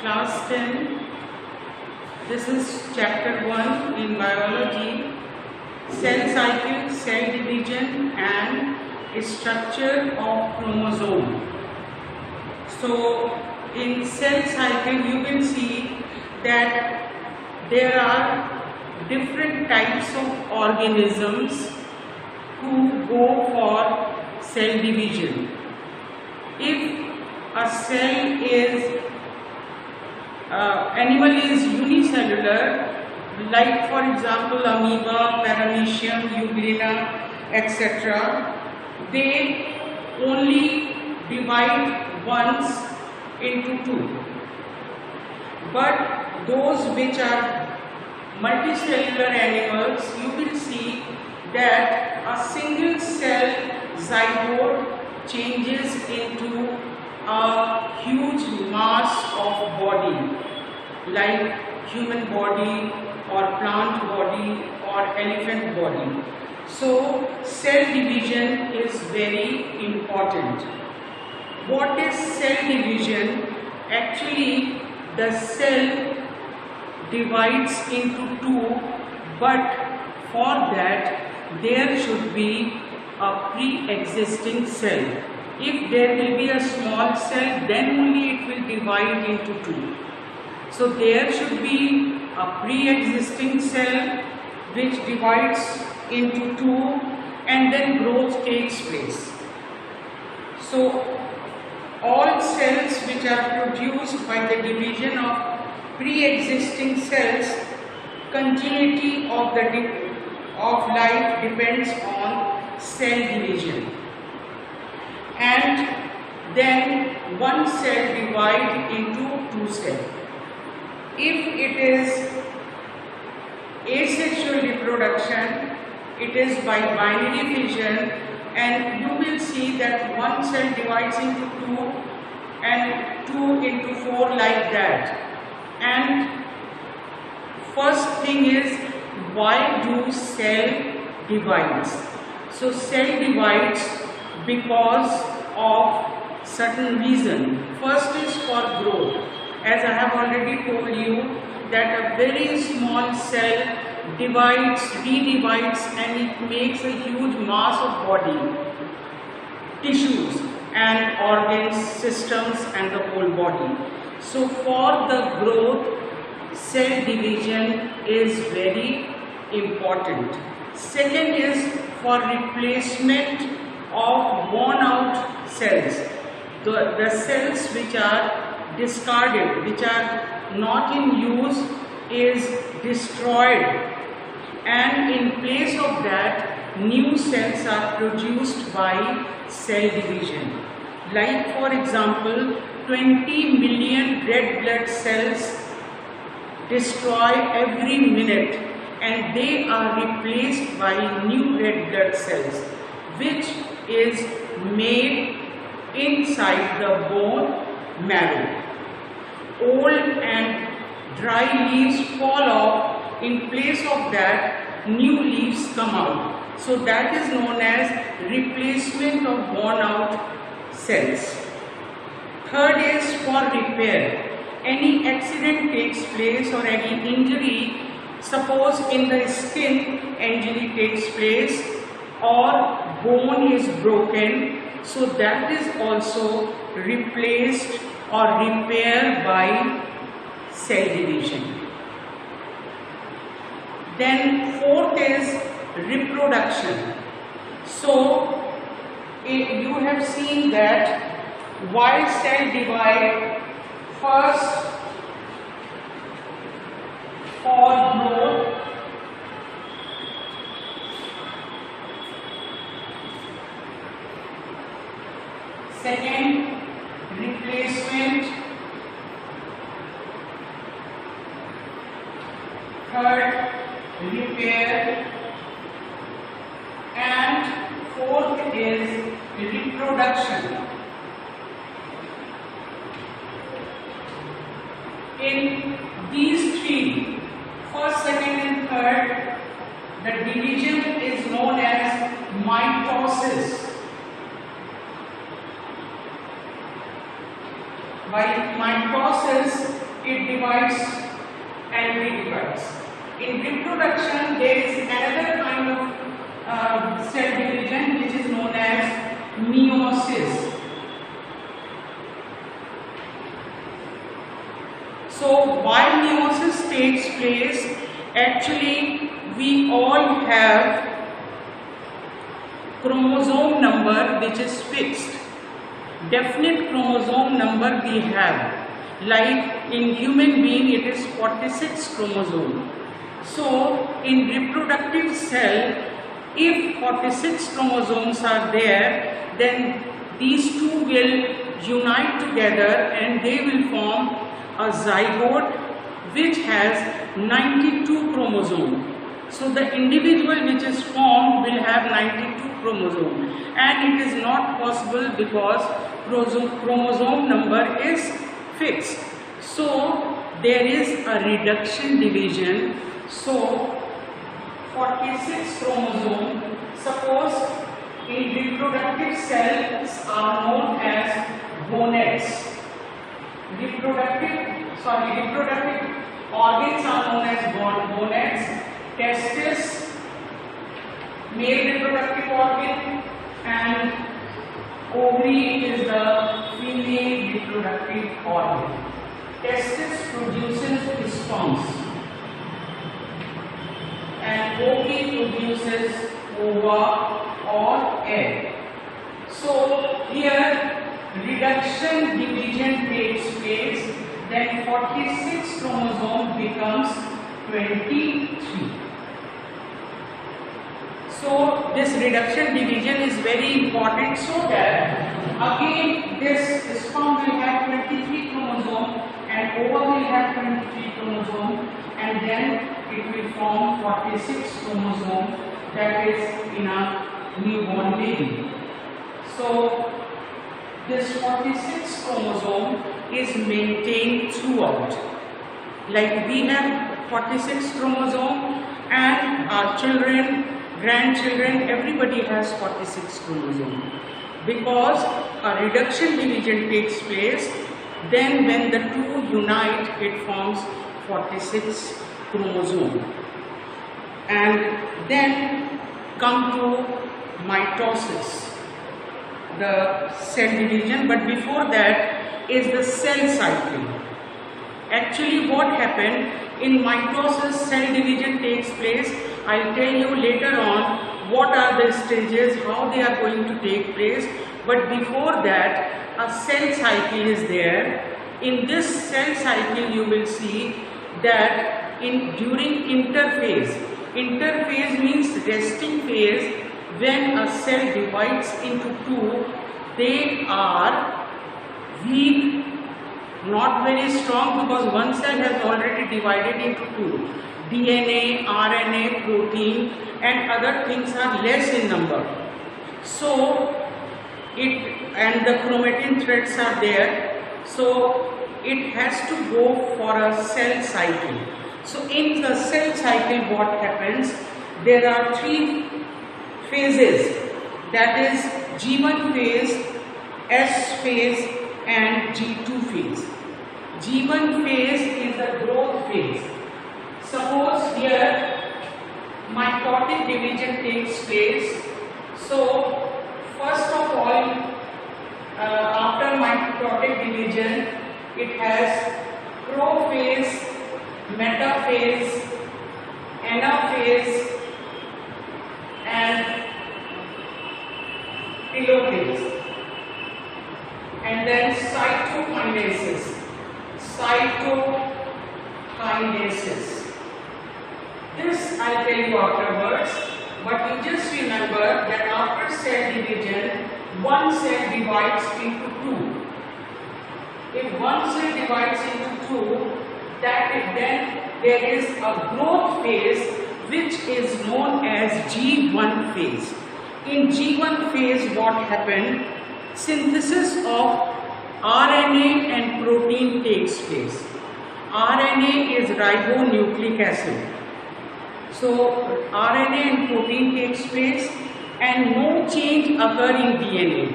Class 10. This is chapter 1 in biology. Cell cycle, cell division and structure of chromosome. So in cell cycle you will see that there are different types of organisms who go for cell division. If a cell is animal is unicellular, like for example amoeba, paramecium, euglena, etc., they only divide once into two. But those which are multicellular animals, you will see that a single cell zygote changes into a huge mass of body, like human body or plant body or elephant body. So cell division is very important. What is cell division? Actually, the cell divides into two, but for that there should be a pre-existing cell. If there will be a small cell, then only it will divide into two. So there should be a pre-existing cell which divides into two and then growth takes place. So all cells which are produced by the division of pre-existing cells, continuity of life depends on cell division. And then one cell divides into two cells. If it is asexual reproduction, it is by binary fission, and you will see that one cell divides into two and two into four, like that. And first thing is, why do cell divides? So cell divides because of certain reason. First is for growth. As I have already told you that a very small cell divides, redivides, and it makes a huge mass of body, tissues and organs, systems and the whole body. So for the growth, cell division is very important. Second is for replacement of worn out cells. The cells which are discarded, which are not in use, is destroyed, and in place of that new cells are produced by cell division. Like for example, 20 million red blood cells destroy every minute, and they are replaced by new red blood cells, which is made inside the bone marrow. Old and dry leaves fall off, in place of that new leaves come out. So that is known as replacement of worn out cells. Third is for repair. Any accident takes place or any injury, suppose in the skin injury takes place or bone is broken, so that is also replaced or repaired by cell division. Then fourth is reproduction. So you have seen that while cell divide, first for growth, second replacement, third repair, and fourth is reproduction. In these three, first, second and third, the division is known as mitosis. By mitosis, it divides and redivides. In reproduction, there is another kind of cell division which is known as meiosis. So while meiosis takes place, actually we all have chromosome number which is fixed. Definite chromosome number we have. Like in human being it is 46 chromosome. So in reproductive cell, if 46 chromosomes are there, then these two will unite together and they will form a zygote which has 92 chromosomes. So the individual which is formed will have 92 chromosomes, and it is not possible because chromosome number is fixed. So there is a reduction division. So 46 chromosome, suppose in reproductive cells are known as gonads. Reproductive organs are known as gonads. Testis, male reproductive organ, and ovary is the female reproductive organ. Testis produces sperms and ovary produces ova or egg. So here reduction division takes place, then 46 chromosome becomes 23. So this reduction division is very important, so that again this sperm will have 23 chromosome and ova will have 23 chromosome, and then it will form 46 chromosome, that is in a newborn baby. So this 46 chromosome is maintained throughout. Like we have 46 chromosome, and our children, grandchildren, everybody has 46 chromosome. Because a reduction division takes place, then when the two unite, it forms 46 chromosome. And then come to mitosis, the cell division, but before that is the cell cycle. Actually what happened in mitosis, cell division takes place. I'll tell you later on what are the stages, how they are going to take place, but before that a cell cycle is there. In this cell cycle you will see that during interphase means resting phase, when a cell divides into two, they are weak, not very strong, because one cell has already divided into two. DNA, RNA, protein and other things are less in number. So and the chromatin threads are there, so it has to go for a cell cycle. So in the cell cycle what happens, there are three phases, that is G1 phase, S phase and G2 phase. G1 phase is the growth phase. Suppose here mitotic division takes place. So first of all, after mitotic division, it has prophase, metaphase, anaphase and telophase, and then cytokinesis. This I'll tell you afterwards, but you just remember that after cell division, one cell divides into two. If one cell divides into two, then there is a growth phase which is known as G1 phase. In G1 phase what happened? Synthesis of RNA and protein takes place. RNA is ribonucleic acid. So RNA and protein takes place and no change occur in DNA.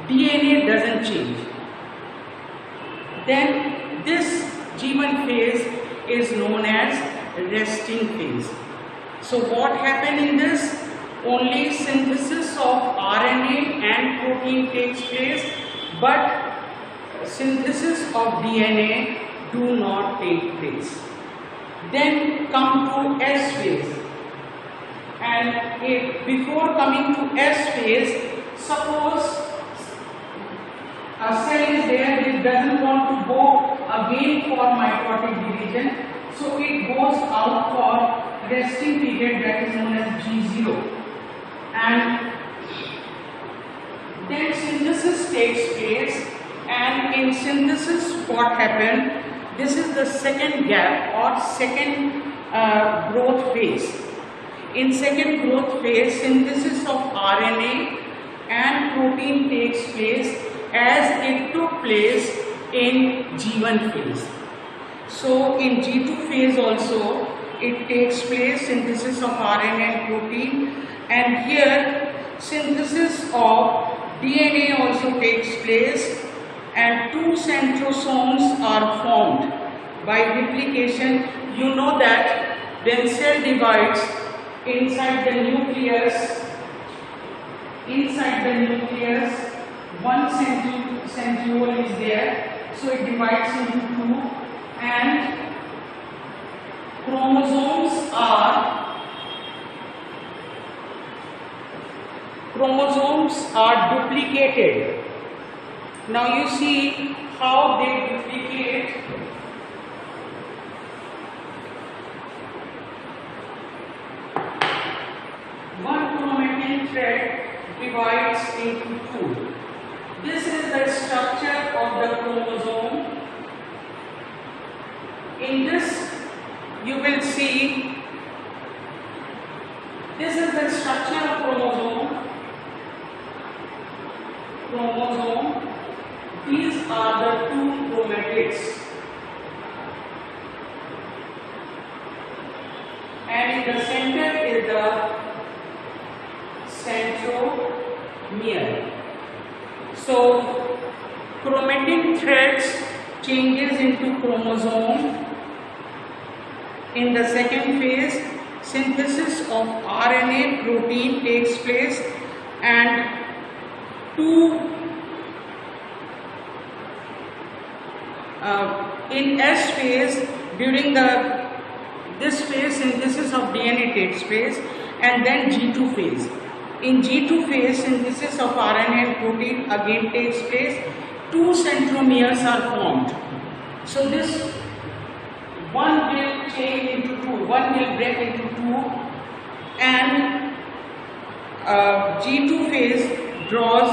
DNA doesn't change. Then this G1 phase is known as resting phase. So what happened in this? Only synthesis of RNA and protein takes place, but synthesis of DNA do not take place. Then come to S phase, and before coming to S phase, suppose a cell is there which doesn't want to go again for mitotic division, so it goes out for resting period, that is known as G0, and then synthesis takes place. And in synthesis, what happened? This is the second gap or second growth phase. In second growth phase, synthesis of RNA and protein takes place as it took place in G1 phase. So in G2 phase also it takes place, synthesis of RNA and protein, and here synthesis of DNA also takes place, and two centrosomes are formed by replication. You know that when cell divides, inside the nucleus, one centriole is there, so it divides into two, and chromosomes are duplicated. Now you see how they duplicate. One chromatin thread divides into two. This is the structure of the chromosome. In this, you will see this is the structure of chromosome. These are the two chromatids, and in the center is the centromere. So chromatin threads changes into chromosome. In the second phase, synthesis of RNA protein takes place, and in S phase, during this phase, synthesis of DNA takes place, and then G2 phase. In G2 phase, synthesis of RNA and protein again takes place. Two centromeres are formed. So this one will change into two, one will break into two, and G2 phase draws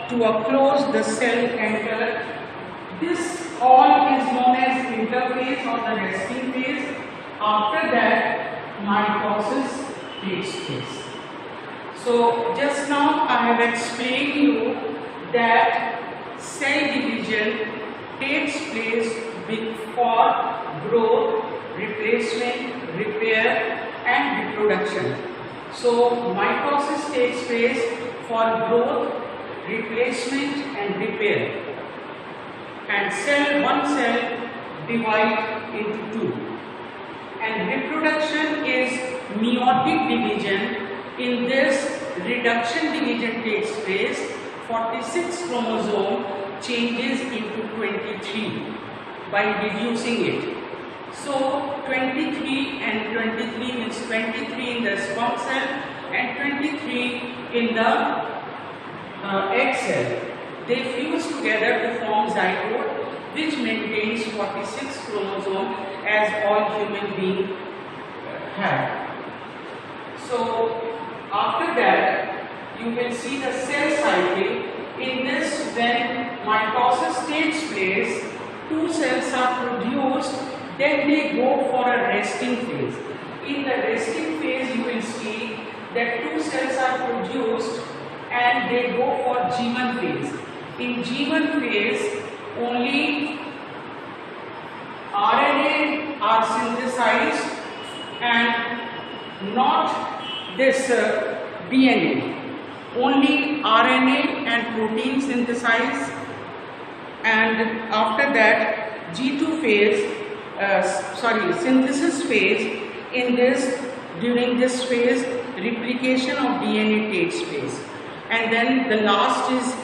to a close, the cell enter. This all is known as interphase or the resting phase. After that, mitosis takes place. So just now I have explained you that cell division takes place for growth, replacement, repair and reproduction. So mitosis takes place for growth, replacement and repair, and one cell divides into two. And reproduction is meiotic division. In this, reduction division takes place. 46 chromosome changes into 23 by reducing it. So 23 and 23 means 23 in the sperm cell and 23 in the egg cell. They fuse together to form zygote, which maintains 46 chromosome as all human beings have. So after that, you will see the cell cycle. In this, when mitosis takes place, two cells are produced, then they go for a resting phase. In the resting phase, you will see that two cells are produced and they go for G1 phase. In G1 phase, only RNA are synthesized and not this DNA. Only RNA and protein synthesized, and after that G2 phase, synthesis phase. During this phase, replication of DNA takes place, and then the last is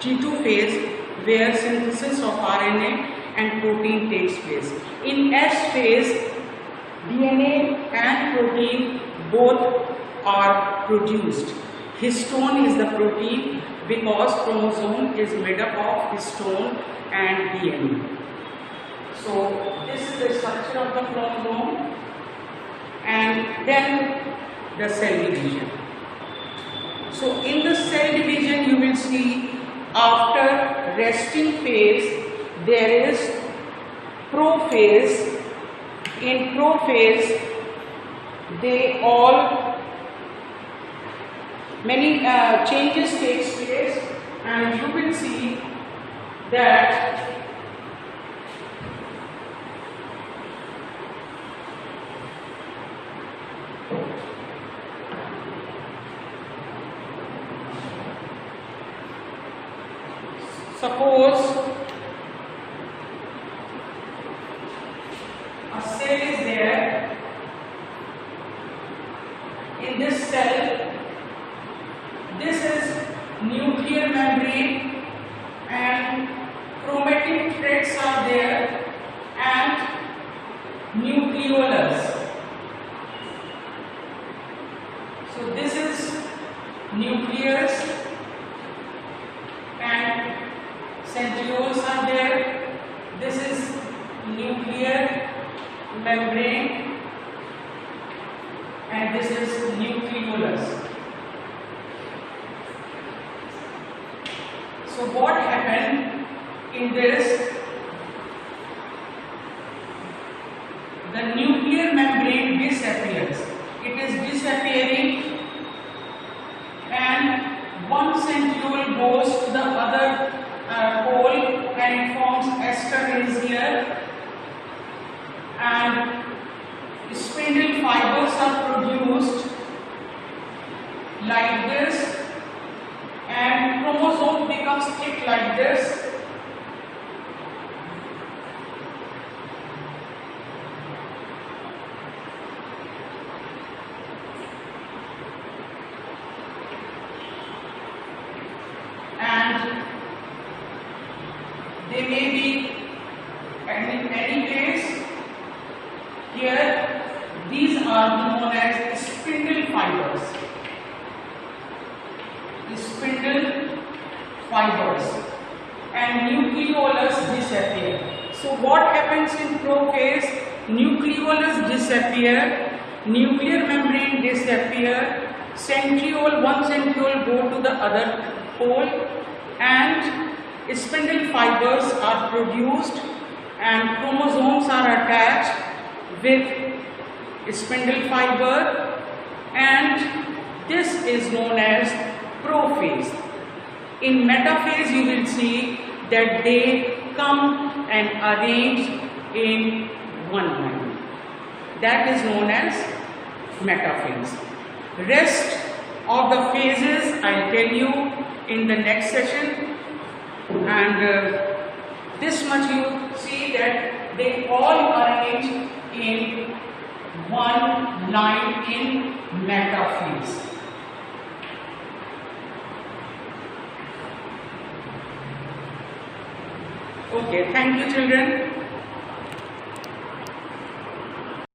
G2 phase, where synthesis of RNA and protein takes place. In S phase, DNA and protein both are produced. Histone is the protein because chromosome is made up of histone and DNA. So this is the structure of the chromosome, and then the cell division. So in the cell division, you will see after resting phase there is prophase. In prophase, many changes takes place, and you will see that suppose a cell is there. In this cell, this is nuclear membrane and chromatin threads are there and nucleolus. So this is nucleus and centrioles are there. This is nuclear membrane and this is nucleolus. So what happened in this? The nuclear membrane disappears. It is disappearing, and one centriole goes to the other pole and it forms ester here, and spindle fibers are produced like this, and chromosome becomes thick like this. And they may be in any place. Here, these are known as spindle fibers. Spindle fibers, and nucleolus disappear. So what happens in prophase? Nucleolus disappear, nuclear membrane disappear, one centriole go to the other pole, and spindle fibers are produced, and chromosomes are attached with spindle fiber, and this is known as prophase. In metaphase, you will see that they come and arrange in one line. That is known as metaphase. Rest of the phases I will tell you in the next session, and this much you see that they all arrange in one line in metaphase. Okay, thank you children.